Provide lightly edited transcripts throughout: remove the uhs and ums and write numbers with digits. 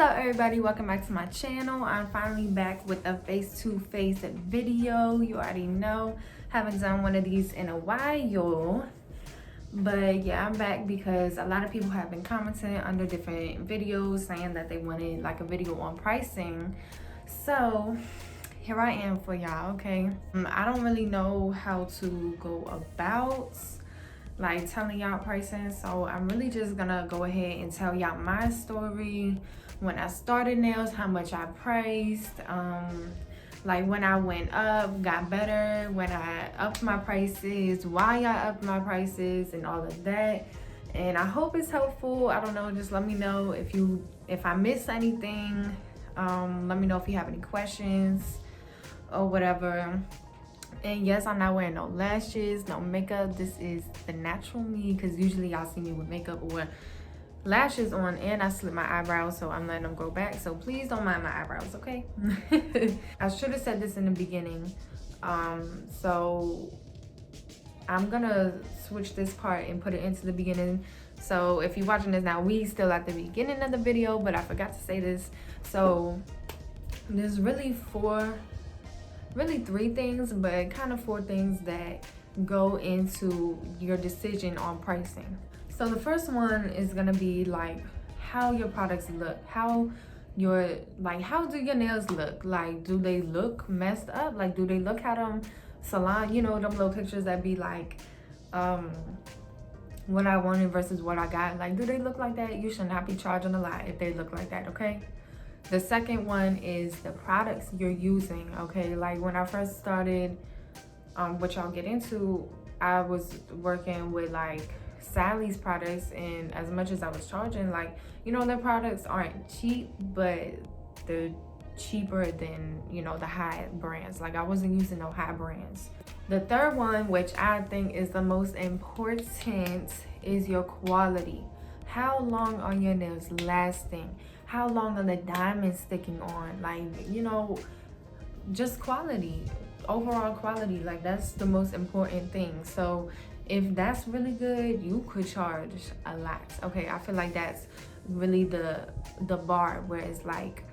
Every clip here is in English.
up, everybody? Welcome back to my channel. I'm finally back with a face-to-face video. You already know, haven't done one of these in a while, but yeah, I'm back because a lot of people have been commenting under different videos saying that they wanted like a video on pricing. So here I am for y'all. Okay, I don't really know how to go about like telling y'all pricing, so I'm really just gonna go ahead and tell y'all my story. When I started nails, how much I priced, like when I went up, got better, when I upped my prices, why I upped my prices, and all of that. And I hope it's helpful. I don't know, just let me know if I missed anything. Let me know if you have any questions or whatever. And yes, I'm not wearing no lashes, no makeup. This is the natural me, because usually y'all see me with makeup or lashes on, and I slip my eyebrows, so I'm letting them grow back. So please don't mind my eyebrows, okay? I should have said this in the beginning. So I'm gonna switch this part and put it into the beginning. So if you're watching this now, we still at the beginning of the video, but I forgot to say this. So there's really three things, but kind of four things that go into your decision on pricing. So the first one is gonna be like how your products look, how do your nails look? Like, do they look messed up? Like, do they look how them salon, you know, them little pictures that be like what I wanted versus what I got? Like, do they look like that? You should not be charging a lot if they look like that, okay? The second one is the products you're using, okay? Like when I first started, which I'll get into, I was working with like Sally's products, and as much as I was charging, like, you know, their products aren't cheap, but they're cheaper than, you know, the high brands. Like, I wasn't using no high brands. The third one, which I think is the most important, is your quality. How long are your nails lasting? How long are the diamonds sticking on? Like, you know, just quality, overall quality. Like, that's the most important thing. So if that's really good, you could charge a lot. Okay, I feel like that's really the bar, where it's like,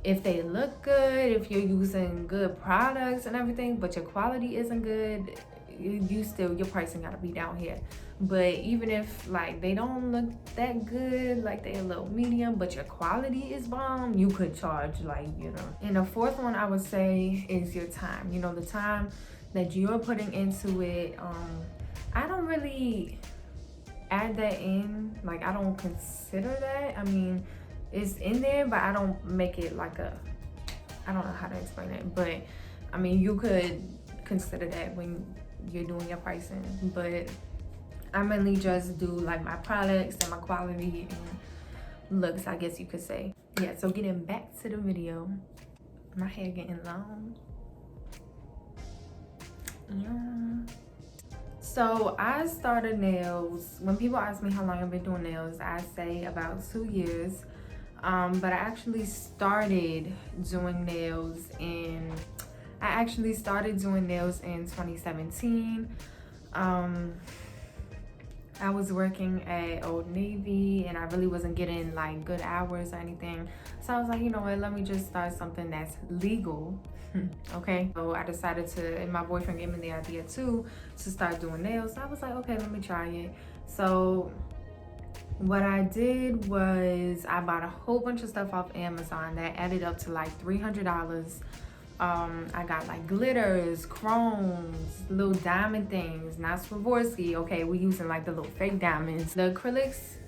if they look good, if you're using good products and everything, but your quality isn't good, your pricing gotta be down here. But even if like they don't look that good, like they're a little medium, but your quality is bomb, you could charge, like, you know. And the fourth one I would say is your time. You know, the time that you're putting into it. I don't really add that in. Like, I don't consider that. I mean, it's in there, but I don't make it like I don't know how to explain it, but I mean, you could consider that when you're doing your pricing. But I mainly just do like my products and my quality and looks, I guess you could say. Yeah, so getting back to the video, my hair getting long. Yeah. So I started nails, when people ask me how long I've been doing nails, I say about 2 years. But I actually started doing nails in 2017. I was working at Old Navy, and I really wasn't getting like good hours or anything. So I was like, you know what, let me just start something that's legal. Okay, so I decided to, and my boyfriend gave me the idea too, to start doing nails. So I was like, okay, let me try it. So what I did was I bought a whole bunch of stuff off Amazon that added up to like $300. I got like glitters, chromes, little diamond things, not Swarovski. Okay, we're using like the little fake diamonds. The acrylics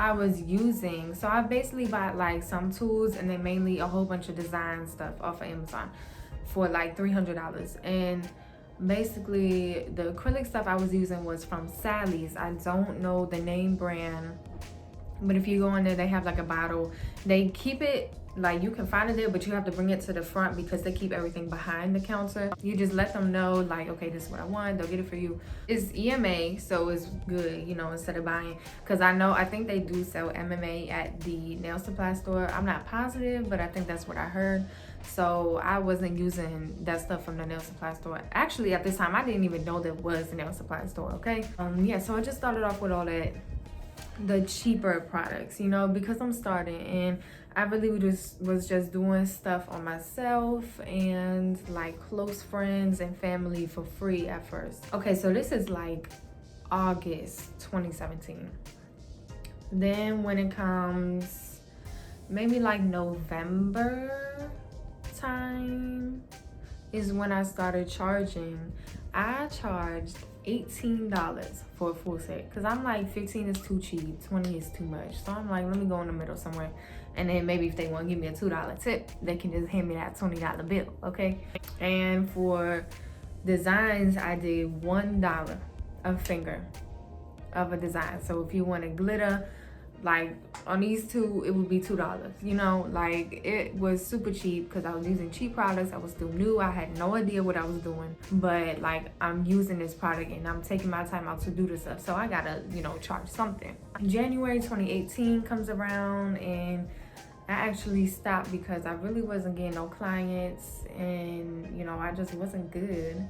I was using, so I basically bought like some tools and then mainly a whole bunch of design stuff off of Amazon for like $300. And basically the acrylic stuff I was using was from Sally's. I don't know the name brand, but if you go in there, they have like a bottle. They keep it, like, you can find it there, but you have to bring it to the front because they keep everything behind the counter. You just let them know, like, okay, this is what I want, they'll get it for you. It's EMA, so it's good, you know, instead of buying, because I think they do sell MMA at the nail supply store. I'm not positive, but I think that's what I heard. So I wasn't using that stuff from the nail supply store. Actually, at this time, I didn't even know there was a nail supply store, okay? Yeah, so I just started off with all that, the cheaper products, you know, because I'm starting, and I really was just doing stuff on myself and like close friends and family for free at first. Okay, so this is like August 2017. Then when it comes maybe like November time is when I started charging. I charged $18 for a full set because I'm like 15 is too cheap, 20 is too much. So I'm like, let me go in the middle somewhere. And then maybe if they want to give me a $2 tip, they can just hand me that $20 bill, okay? And for designs, I did $1 a finger of a design. So if you wanted glitter, like on these two, it would be $2. You know, like it was super cheap because I was using cheap products. I was still new. I had no idea what I was doing, but like I'm using this product and I'm taking my time out to do this stuff. So I gotta, you know, charge something. January 2018 comes around and I actually stopped because I really wasn't getting no clients and, you know, I just wasn't good.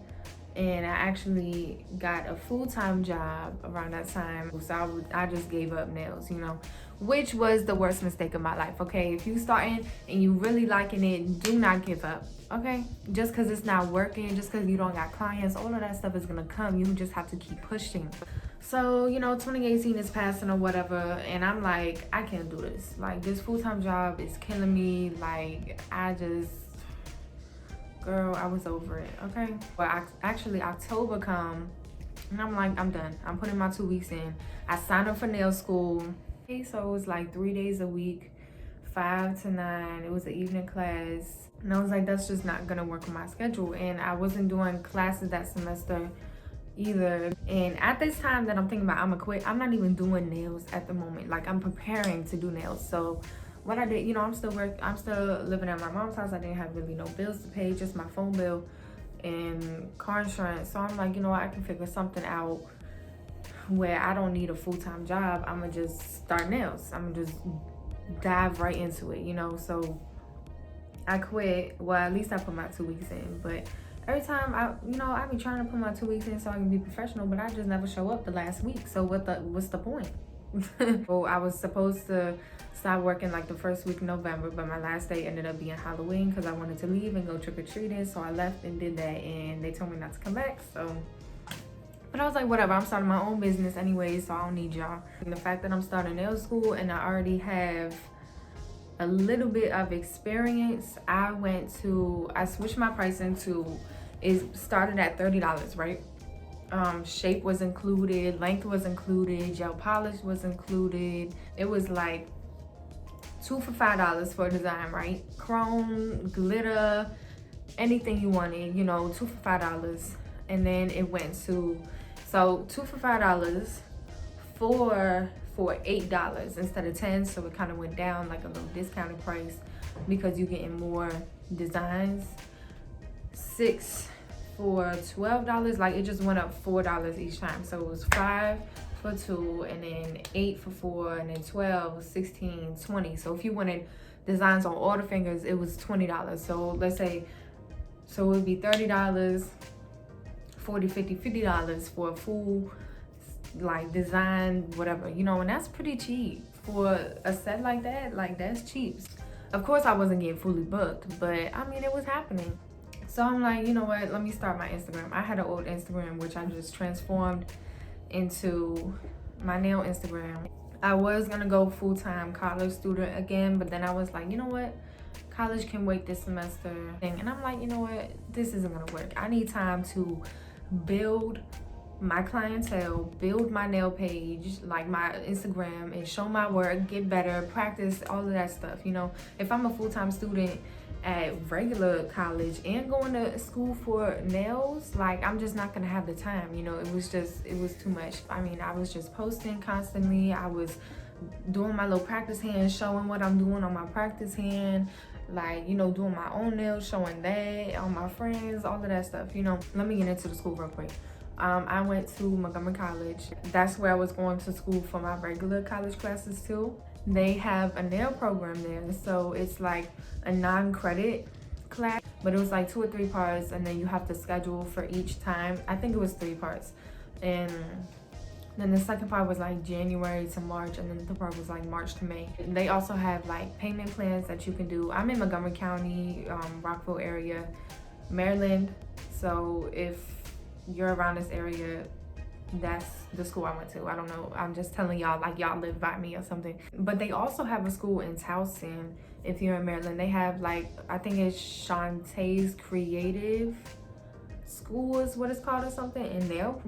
And I actually got a full-time job around that time. So I just gave up nails, you know, which was the worst mistake of my life, okay? If you starting and you really liking it, do not give up, okay? Just because it's not working, just because you don't got clients, all of that stuff is going to come. You just have to keep pushing. So, you know, 2018 is passing or whatever, and I'm like, I can't do this. Like, this full-time job is killing me. Like, girl, I was over it, okay? But actually October come, and I'm like, I'm done. I'm putting my 2 weeks in. I signed up for nail school. Okay, so it was like 3 days a week, 5 to 9. It was an evening class. And I was like, that's just not gonna work with my schedule. And I wasn't doing classes that semester either. And at this time that I'm thinking about, I'm gonna quit, I'm not even doing nails at the moment. Like, I'm preparing to do nails. So what I did, you know, I'm still living at my mom's house. I didn't have really no bills to pay, just my phone bill and car insurance. So I'm like, you know what, I can figure something out where I don't need a full-time job. I'm gonna just start nails. I'm gonna just dive right into it, you know. So I quit. Well, at least I put my 2 weeks in, but every time I be trying to put my 2 weeks in so I can be professional, but I just never show up the last week. So what's the point? Well, I was supposed to start working like the first week of November, but my last day ended up being Halloween because I wanted to leave and go trick-or-treating. So I left and did that, and they told me not to come back. So, but I was like, whatever, I'm starting my own business anyway, so I don't need y'all. And the fact that I'm starting nail school and I already have a little bit of experience, I switched my pricing to, it started at $30, right? Shape was included, length was included, gel polish was included. It was like 2 for $5 for a design, right? Chrome, glitter, anything you wanted, you know, 2 for $5. And then it went to, so 2 for $5 for $8 instead of 10. So it kind of went down like a little discounted price because you're getting more designs. 6 for $12, like it just went up $4 each time. So it was 5 for 2, and then 8 for 4, and then 12, 16, 20. So if you wanted designs on all the fingers, it was $20. So let's say, so it would be $30, 40, 50, $50 for a full like design, whatever, you know, and that's pretty cheap for a set like that. Like, that's cheap. Of course I wasn't getting fully booked, but I mean, it was happening. So I'm like, you know what, let me start my Instagram. I had an old Instagram, which I just transformed into my nail Instagram. I was gonna go full-time college student again, but then I was like, you know what, college can wait this semester. And I'm like, you know what, this isn't gonna work. I need time to build my clientele, build my nail page, like my Instagram, and show my work, get better, practice, all of that stuff. You know, if I'm a full-time student at regular college and going to school for nails, like, I'm just not gonna have the time. You know, it was too much. I mean, I was just posting constantly. I was doing my little practice hand, showing what I'm doing on my practice hand, like, you know, doing my own nails, showing that on my friends, all of that stuff. You know, let me get into the school real quick. I went to Montgomery College. That's where I was going to school for my regular college classes too. They have a nail program there, so it's like a non-credit class, but it was like 2 or 3 parts, and then you have to schedule for each time. I think it was 3 parts, and Then the second part was like January to March, and then the third part was like March to May. They also have like payment plans that you can do. I'm in Montgomery County, Rockville area, Maryland. So if you're around this area, that's the school I went to. I don't know, I'm just telling y'all like y'all live by me or something. But they also have a school in Towson. If you're in Maryland, they have like, I think it's Shantae's Creative School is what it's called or something, and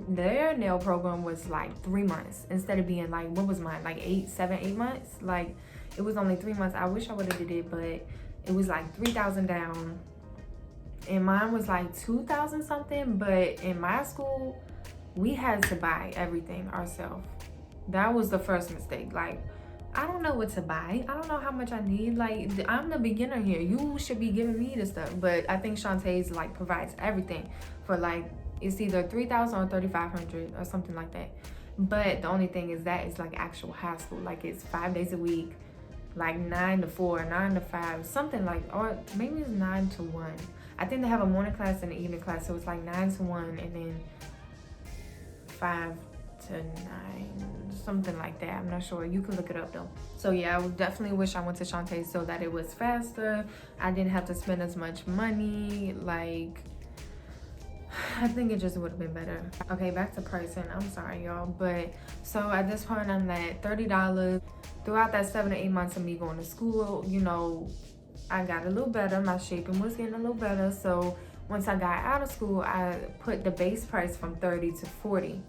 their nail program was like 3 months instead of being like, what was mine, like 8 months. Like it was only 3 months. I wish I would have did it, but it was like 3,000 down, and mine was like 2,000 something. But in my school, we had to buy everything ourselves. That was the first mistake. Like, I don't know what to buy. I don't know how much I need. Like, I'm the beginner here. You should be giving me the stuff. But I think Shantae's like provides everything for like, it's either 3,000 or 3,500 or something like that. But the only thing is that it's like actual high school. Like it's 5 days a week, like 9 to 4, 9 to 5, something like, or maybe it's 9 to 1. I think they have a morning class and an evening class. So it's like 9 to 1 and then 5 to 9, something like that. I'm not sure. You can look it up though. So yeah, I would definitely wish I went to Shantae so that it was faster. I didn't have to spend as much money. Like, I think it just would have been better. Okay, back to pricing. I'm sorry, y'all. But so at this point, I'm at $30. Throughout that 7 to 8 months of me going to school, you know, I got a little better. My shaping was getting a little better. So once I got out of school, I put the base price from 30 to 40.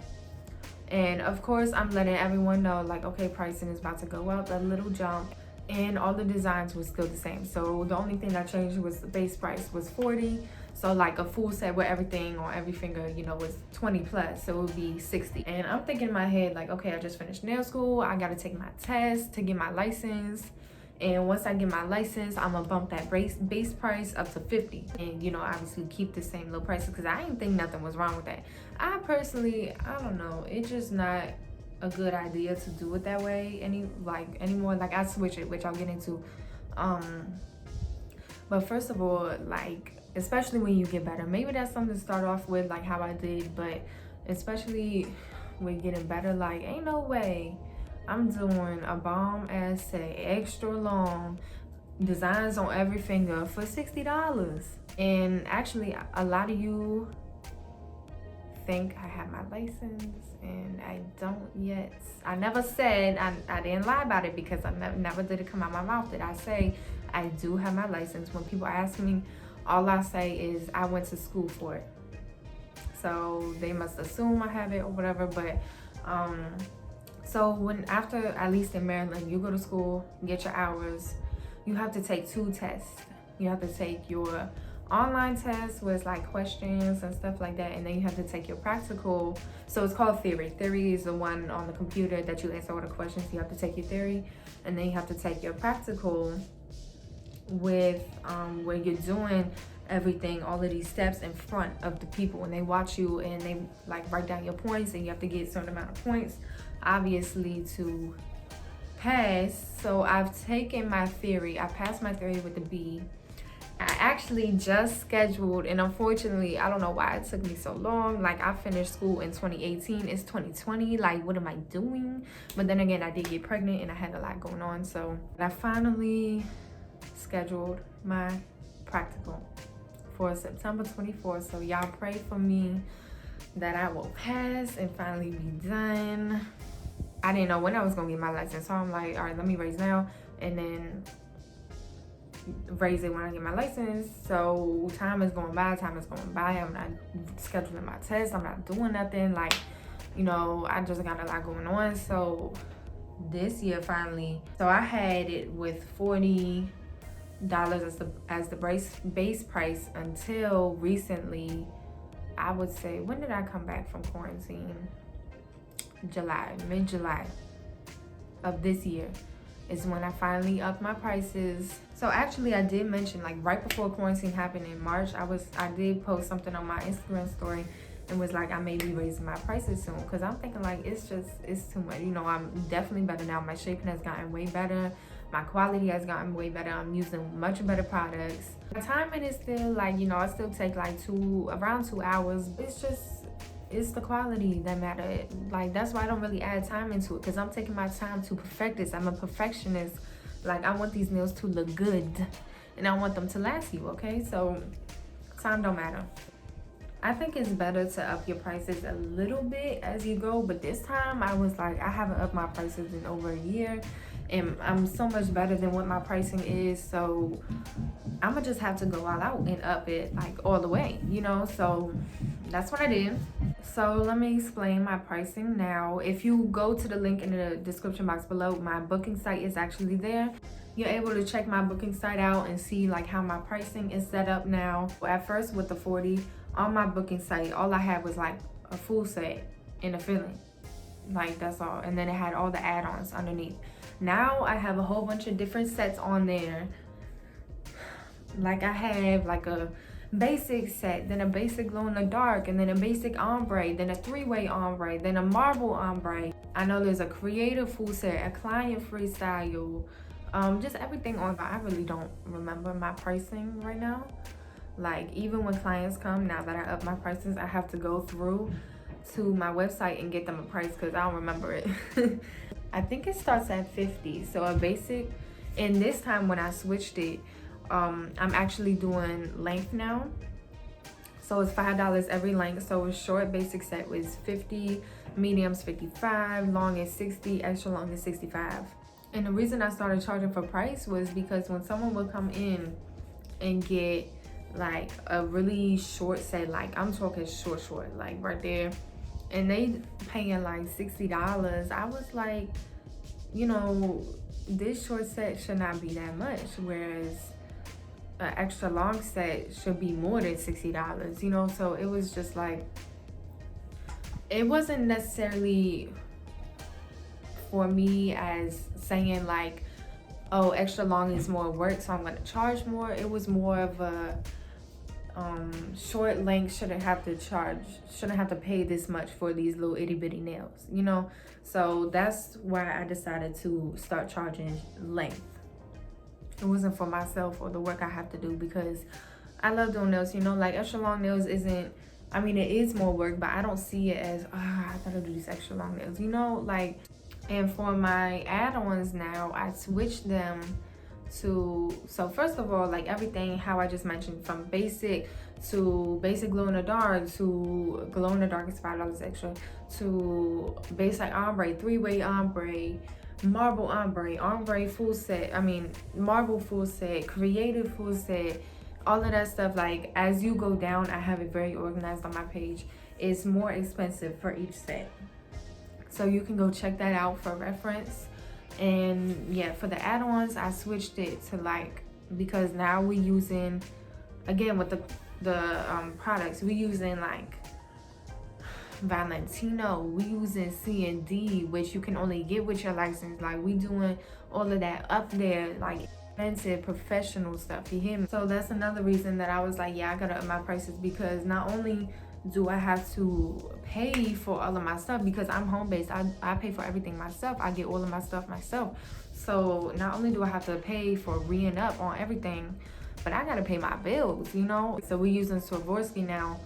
And of course, I'm letting everyone know, like, okay, pricing is about to go up, a little jump, and all the designs was still the same. So the only thing that changed was the base price was 40. So like a full set with everything on every finger, you know, was 20 plus, so it would be 60. And I'm thinking in my head, like, okay, I just finished nail school. I gotta take my test to get my license. And once I get my license, I'm gonna bump that base price up to 50. And, you know, obviously keep the same low prices because I didn't think nothing was wrong with that. I personally, I don't know. It's just not a good idea to do it that way anymore. Like, I switch it, which I'll get into. But first of all, like, especially when you get better, maybe that's something to start off with, like how I did. But especially with getting better, like, ain't no way I'm doing a bomb ass set, extra long, designs on every finger for $60. And actually, a lot of you think I have my license, and I don't yet. I never said, I didn't lie about it because I never did it come out my mouth. Did I say I do have my license? When people ask me, all I say is I went to school for it. So they must assume I have it or whatever. But so when, after, at least in Maryland, you go to school, get your hours, you have to take 2 tests. You have to take your online test with like questions and stuff like that, and then you have to take your practical. So it's called theory. Theory is the one on the computer that you answer all the questions. You have to take your theory, and then you have to take your practical with where you're doing everything, all of these steps in front of the people, when they watch you and they like write down your points, and you have to get a certain amount of points, obviously, to pass. So I've taken my theory. I passed my theory with a B. I actually just scheduled, and unfortunately, I don't know why it took me so long. Like, I finished school in 2018. It's 2020. Like, what am I doing? But then again, I did get pregnant and I had a lot going on. So I finally scheduled my practical for September 24th. So y'all pray for me that I will pass and finally be done. I didn't know when I was gonna get my license, so I'm like, all right, let me raise now and then raise it when I get my license. So time is going by. I'm not scheduling my tests. I'm not doing nothing. Like, you know, I just got a lot going on. So this year finally, so I had it with $40 as the base price until recently. I would say, when did I come back from quarantine? Mid-July of this year is when I finally upped my prices. So actually, I did mention, like, right before quarantine happened in March, I did post something on my Instagram story and was like, I may be raising my prices soon, because I'm thinking like it's too much. You know, I'm definitely better now. My shaping has gotten way better. My quality has gotten way better. I'm using much better products. My timing is still like, you know, I still take like around 2 hours. it's the quality that matter. Like, that's why I don't really add time into it, because I'm taking my time to perfect this. I'm a perfectionist. Like, I want these nails to look good, and I want them to last you, okay? So time don't matter. I think it's better to up your prices a little bit as you go, but this time I was like, I haven't upped my prices in over a year, and I'm so much better than what my pricing is, so I'm gonna just have to go all out and up it like all the way, you know? So that's what I did. So let me explain my pricing now. If you go to the link in the description box below, my booking site is actually there. You're able to check my booking site out and see like how my pricing is set up now. At first with the 40 on my booking site, all I had was like a full set and a filling. Like, that's all. And then it had all the add-ons underneath. Now I have a whole bunch of different sets on there. Like, I have like a basic set, then a basic glow in the dark, and then a basic ombre, then a 3-way ombre, then a marble ombre. I know there's a creative full set, a client freestyle, just everything on. I really don't remember my pricing right now. Like, even when clients come, now that I up my prices, I have to go through to my website and get them a price because I don't remember it. I think it starts at 50. So a basic, and this time when I switched it, I'm actually doing length now. So it's $5 every length. So a short basic set was 50, mediums 55, long is 60, extra long is 65. And the reason I started charging for price was because when someone would come in and get like a really short set, like I'm talking short, like right there, and they paying like $60, I was like, you know, this short set should not be that much, whereas an extra long set should be more than $60, you know? So it was just like, it wasn't necessarily for me as saying like, oh, extra long is more work, so I'm gonna charge more. It was more of a short length shouldn't have to pay this much for these little itty bitty nails, you know? So that's why I decided to start charging length. It wasn't for myself or the work I have to do, because I love doing nails, you know? Like, extra long nails isn't, I mean, it is more work, but I don't see it as, I gotta do these extra long nails, you know? Like, and for my add-ons now, I switched them to, so first of all, like everything how I just mentioned, from basic to basic glow in the dark to glow in the dark is $5 extra, to basic ombre, 3-way ombre, marble ombre full set, I mean marble full set, creative full set, all of that stuff. Like, as you go down, I have it very organized on my page. It's more expensive for each set, so you can go check that out for reference. And yeah, for the add-ons, I switched it to like, because now we using, again with the products, we using like Valentino, we using C&D, which you can only get with your license. Like, we doing all of that up there, like expensive professional stuff, you hear me? So that's another reason that I was like, yeah, I gotta up my prices, because not only do I have to pay for all of my stuff, because I'm home-based, I pay for everything myself, I get all of my stuff myself. So not only do I have to pay for re-ing up on everything, but I gotta pay my bills, you know? So we're using Swarovski now,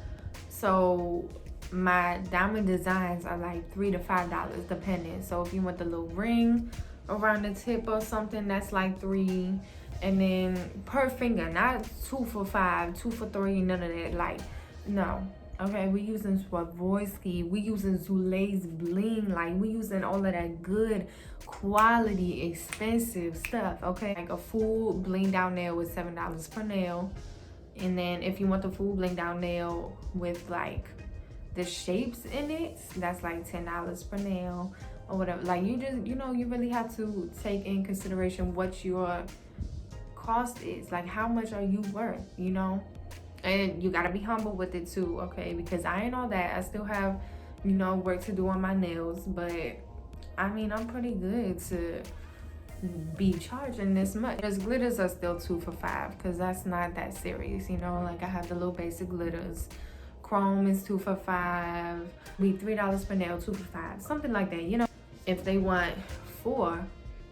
so my diamond designs are like $3 to $5 depending. So if you want the little ring around the tip or something, that's like $3, and then per finger, not 2 for $5, 2 for $3, none of that. Like, no. Okay, we using Swarovski, we using Zulay's bling, like we using all of that good quality expensive stuff. Okay, like a full bling down nail was $7 per nail, and then if you want the full bling down nail with like the shapes in it, that's like $10 per nail or whatever. Like, you just, you know, you really have to take in consideration what your cost is, like how much are you worth, you know? And you gotta be humble with it too, okay? Because I ain't all that. I still have, you know, work to do on my nails, but I mean, I'm pretty good to be charging this much. Those glitters are still 2 for $5, because that's not that serious, you know? Like, I have the little basic glitters. Chrome is 2 for $5. Be $3 per nail, 2 for $5, something like that, you know? If they want 4,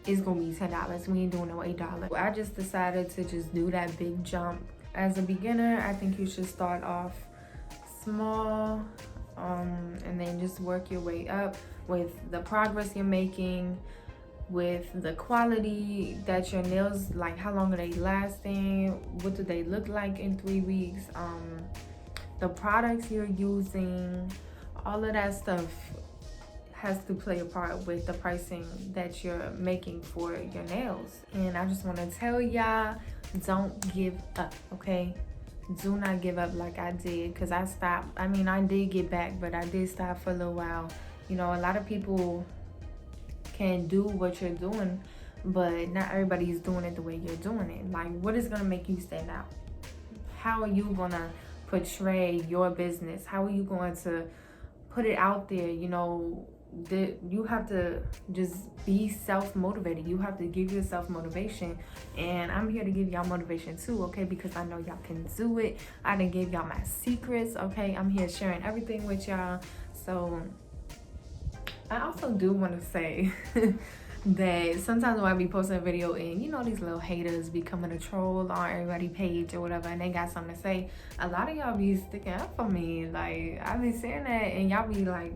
it's gonna be $10. We ain't doing no $8. I just decided to just do that big jump. As a beginner, I think you should start off small and then just work your way up with the progress you're making, with the quality that your nails, like how long are they lasting, what do they look like in 3 weeks, the products you're using, all of that stuff has to play a part with the pricing that you're making for your nails. And I just want to tell y'all, don't give up, okay? Do not give up like I did, because I stopped. I mean, I did get back, but I did stop for a little while. You know, a lot of people can do what you're doing, but not everybody's doing it the way you're doing it. Like, what is gonna make you stand out? How are you gonna portray your business? How are you going to put it out there? You know, you have to just be self-motivated. You have to give yourself motivation, and I'm here to give y'all motivation too, okay? Because I know y'all can do it. I done gave y'all my secrets, okay? I'm here sharing everything with y'all. So I also do want to say that sometimes when I be posting a video and, you know, these little haters be coming to troll on everybody's page or whatever, and they got something to say, a lot of y'all be sticking up for me. Like, I be saying that and y'all be like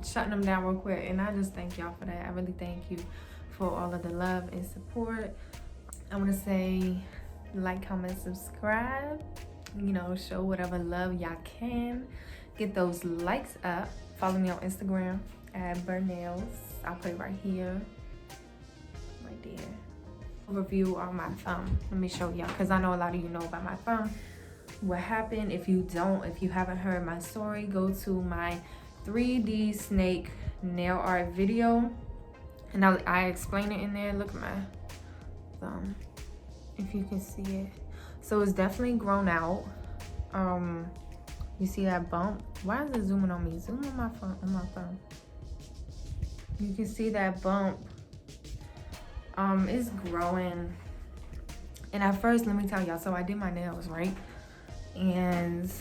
shutting them down real quick, and I just thank y'all for that. I really thank you for all of the love and support. I want to say like, comment, subscribe, you know, show whatever love y'all can. Get those likes up. Follow me on Instagram at Burnails. I'll put it right here, right there. Review on my thumb. Let me show y'all, because I know a lot of you know about my thumb. What happened? If you haven't heard my story, go to my 3D snake nail art video, and I explain it in there. Look at my thumb, if you can see it. So it's definitely grown out. You see that bump? Why is it zooming on me? Zoom on my phone. You can see that bump. It's growing. And at first, let me tell y'all, so I did my nails, right? And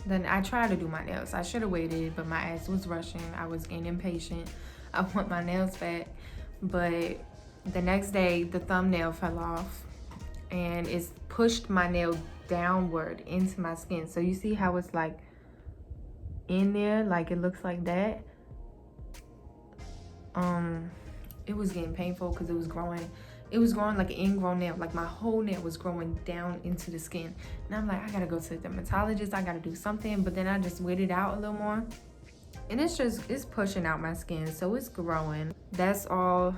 then I tried to do my nails. I should have waited, but my ass was rushing. I was getting impatient. I want my nails back. But the next day, the thumbnail fell off, and it's pushed my nail downward into my skin. So you see how it's like in there, like it looks like that. It was getting painful because it was growing like an ingrown nail. Like my whole nail was growing down into the skin, and I'm like, I gotta go to the dermatologist, I gotta do something. But then I just waited out a little more, and it's pushing out my skin, so it's growing. That's all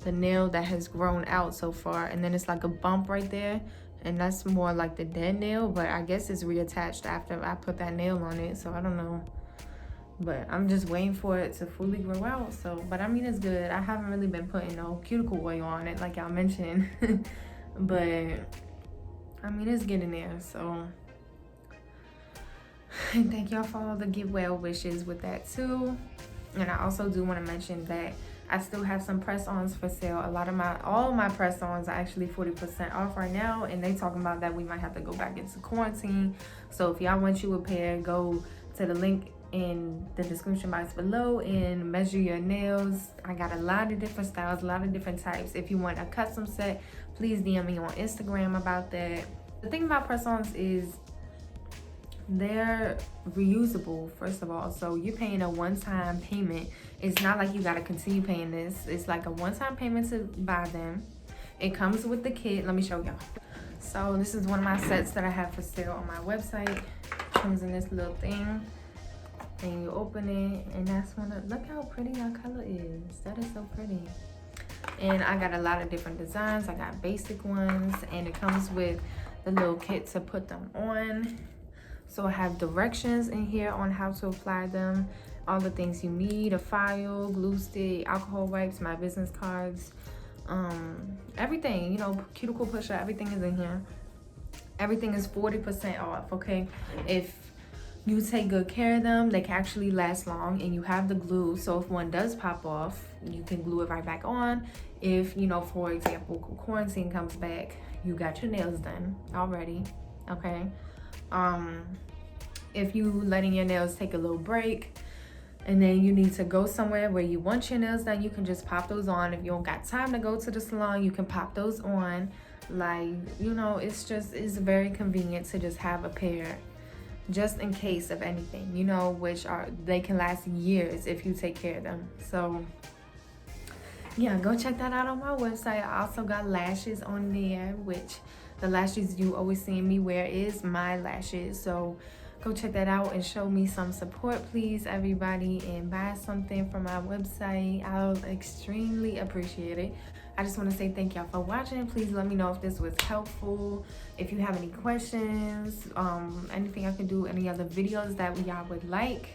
the nail that has grown out so far. And then it's like a bump right there, and that's more like the dead nail, but I guess it's reattached after I put that nail on it, so I don't know. But I'm just waiting for it to fully grow out. So, but I mean, it's good. I haven't really been putting no cuticle oil on it like y'all mentioned. But I mean, it's getting there. So thank y'all for all the get well wishes with that too. And I also do want to mention that I still have some press-ons for sale. All my press-ons are actually 40% off right now, and they talking about that we might have to go back into quarantine. So if y'all want you a pair, go to the link in the description box below and measure your nails. I got a lot of different styles, a lot of different types. If you want a custom set, please DM me on Instagram about that. The thing about press-ons is they're reusable, first of all. So you're paying a one-time payment. It's not like you got to continue paying this. It's like a one-time payment to buy them. It comes with the kit. Let me show y'all. So this is one of my sets that I have for sale on my website. It comes in this little thing, and you open it, and that's look how pretty our color is. That is so pretty. And I got a lot of different designs. I got basic ones, and it comes with the little kit to put them on. So I have directions in here on how to apply them, all the things you need: a file, glue stick, alcohol wipes, my business cards, everything, you know, cuticle pusher, everything is in here. Everything is 40% off, okay? If you take good care of them, they can actually last long, and you have the glue, so if one does pop off, you can glue it right back on. If, you know, for example, quarantine comes back, you got your nails done already, okay? If you letting your nails take a little break, and then you need to go somewhere where you want your nails done, you can just pop those on. If you don't got time to go to the salon, you can pop those on. Like, you know, it's very convenient to just have a pair just in case of anything, you know, which are, they can last years if you take care of them. So yeah, go check that out on my website. I also got lashes on there, which the lashes you always see me wear is my lashes. So go check that out and show me some support, please, everybody, and buy something from my website. I'll extremely appreciate it. I just want to say thank y'all for watching. Please let me know if this was helpful. If you have any questions, anything I can do, any other videos that y'all would like,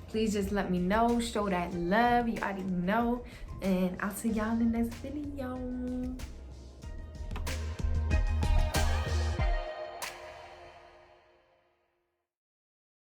please just let me know. Show that love, you already know. And I'll see y'all in the next video.